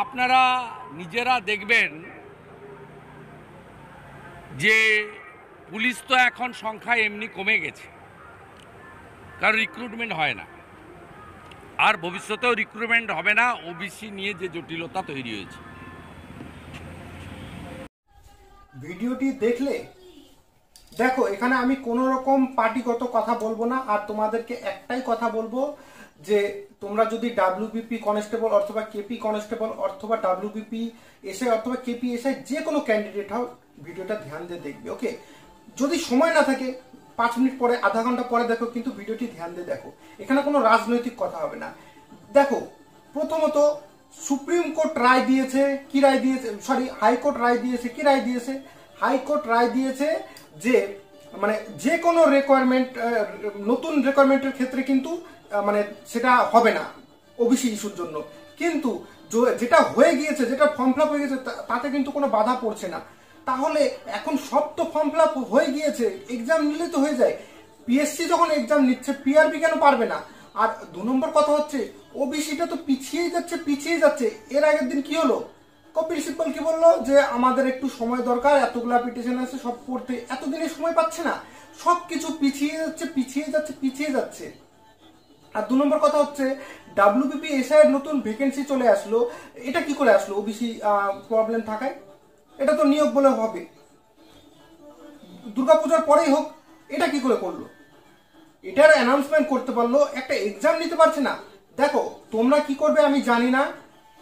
আপনারা নিজেরা দেখবেন যে পুলিশ তো এখন সংখ্যা এমনি কমে গেছে, কারণ রিক্রুটমেন্ট হয় না, আর ভবিষ্যতেও রিক্রুটমেন্ট হবে না। ওবিসি নিয়ে যে জটিলতা তৈরি হয়েছে, ভিডিওটি দেখলে দেখো, এখানে আমি কোনো রকম পার্টিগত কথা বলবো না, আর তোমাদেরকে একটাই কথা বলবো যে তোমরা যদি ডাব্লিউবিপি কনস্টেবল অথবা কেপি কনস্টেবল অথবা ডাব্লিউবিপি এসআই অথবা কেপি এসআই যে কোনো ক্যান্ডিডেট হও, ভিডিওটা ধ্যান দিয়ে দেখবে। ওকে, যদি সময় না থাকে 5 মিনিট পরে, আধা ঘন্টা পরে দেখো, কিন্তু ভিডিওটি ধ্যান দিয়ে দেখো। এখানে কোনো রাজনৈতিক কথা হবে না। দেখো, প্রথমত সুপ্রিম কোর্ট রায় দিয়েছে, কি রায় দিয়েছে, সরি হাইকোর্ট রায় দিয়েছে, কি রায় দিয়েছে, হাইকোর্ট রায় দিয়েছে যে মানে যে কোনো রিকোয়ারমেন্ট, নতুন রিকোয়ারমেন্টের ক্ষেত্রে কিন্তু মানে সেটা হবে না ওবিসি ইস্যুর জন্য। কিন্তু যেটা হয়ে গিয়েছে, যেটা ফর্ম ফিল আপ হয়ে গেছে, তাতে কিন্তু কোনো বাধা পড়ছে না। তাহলে এখন সব তো ফর্ম ফিল আপ হয়ে গিয়েছে, এক্সাম নিলে তো হয়ে যায়। পিএসসি যখন এক্সাম নিচ্ছে, পিআরবি কেন পারবে না? আর 2 নম্বর কথা হচ্ছে, ওবিসিটা তো পিছিয়ে যাচ্ছে। এর আগের দিন কি হলো, কপিল সিব্বল কি বললো যে আমাদের একটু সময় দরকার, এতগুলা পিটিশন আছে, সব পড়তে এতদিনে সময় পাচ্ছে না, সবকিছু পিছিয়ে যাচ্ছে। আর 2 নম্বর কথা হচ্ছে, ডাব্লিউবিপি এসআই এর নতুন ভ্যাকেন্সি চলে আসলো। এটা কি করে আসলো? ওবিসি প্রবলেম থাকায়। এটা তো নিয়োগ বলে হবে, দুর্গাপূজার পরেই হোক। এটা কি করে করলো? এটার অ্যানাউন্সমেন্ট করতে পারলো, একটা এক্সাম নিতে পারছে না। দেখো, তোমরা কি করবে আমি জানি না,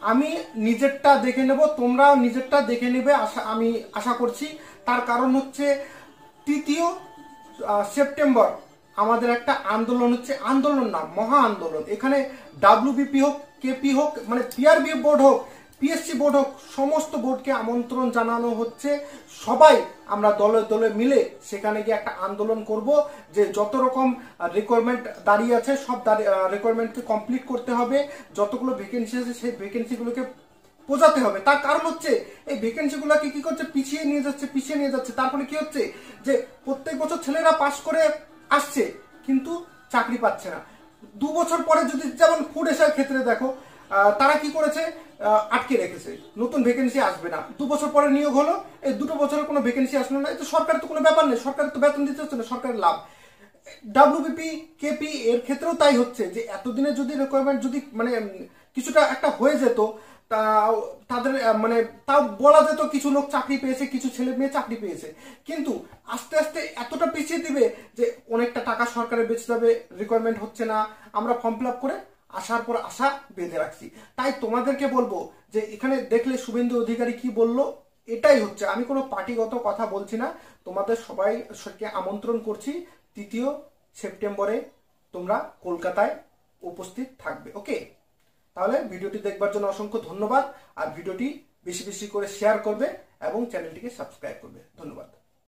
আমি নিজেরটা দেখে নেব, তোমরাও নিজেরটা দেখে নেবে আমি আশা করছি। তার কারণ হচ্ছে 3 সেপ্টেম্বর আমাদের একটা আন্দোলন হচ্ছে, আন্দোলন না, মহা আন্দোলন। এখানে ডাব্লিউবিপি হোক, কেপি হোক, মানে পিআরবি বোর্ড হোক, পিএসসি বোর্ড হোক, সমস্ত বোর্ডকে আমন্ত্রণ জানানো হচ্ছে। সবাই আমরা দলে দলে মিলে সেখানে গিয়ে একটা আন্দোলন করব যে যত রকম রিকোয়ারমেন্ট দাঁড়িয়ে আছে, সব রিকোয়ারমেন্টকে কমপ্লিট করতে হবে। যতগুলো ভ্যাকেন্সি আছে সেই ভ্যাকেন্সিগুলোকে বোঝাতে হবে। তার কারণ হচ্ছে এই ভ্যাকেন্সিগুলোকে কি করছে, পিছিয়ে নিয়ে যাচ্ছে। তারপরে কি হচ্ছে যে প্রত্যেক বছর ছেলেরা পাস করে আসছে, কিন্তু চাকরি পাচ্ছে না। 2 বছর পরে যদি, যেমন ফুড এসআই ক্ষেত্রে দেখো, তারা কি করেছে, আটকে রেখেছে, নতুন ভ্যাকেন্সি আসবে না। 2 বছর পরে নিয়োগ হলো, এই 2 বছরের কোনো ভ্যাকেন্সি আসলো না। এটা সরকারের তো কোনো ব্যাপার নেই, সরকারের তো বেতন দিতে হচ্ছে না, সরকারের লাভ। ডাব্লিউবিপি কেপি এর ক্ষেত্রেও তাই হচ্ছে, যে এতদিনে যদি রিকোয়ারমেন্ট যদি মানে কিছুটা একটা হয়ে যেত, তাদের মানে তাও বলা যেত কিছু লোক চাকরি পেয়েছে, কিছু ছেলে মেয়ে চাকরি পেয়েছে। কিন্তু আস্তে আস্তে এতটা পিছিয়ে দিবে যে অনেকটা টাকা সরকারের বেঁচে যাবে, রিকোয়ারমেন্ট হচ্ছে না, আমরা ফর্ম ফিল আপ করে আসার পর আশা বেঁধে রাখছি। তাই তোমাদেরকে বলবো যে এখানে দেখলে শুভেন্দু অধিকারী কি বললো, এটাই হচ্ছে। আমি কোনো পার্টিগত কথা বলছি না, তোমাদের সবাইকে আমন্ত্রণ করছি 3 সেপ্টেম্বরে তোমরা কলকাতায় উপস্থিত থাকবে। ওকে, তাহলে ভিডিওটি দেখবার জন্য অসংখ্য ধন্যবাদ। আর ভিডিওটি বেশি বেশি করে শেয়ার করবে এবং চ্যানেলটিকে সাবস্ক্রাইব করবে। ধন্যবাদ।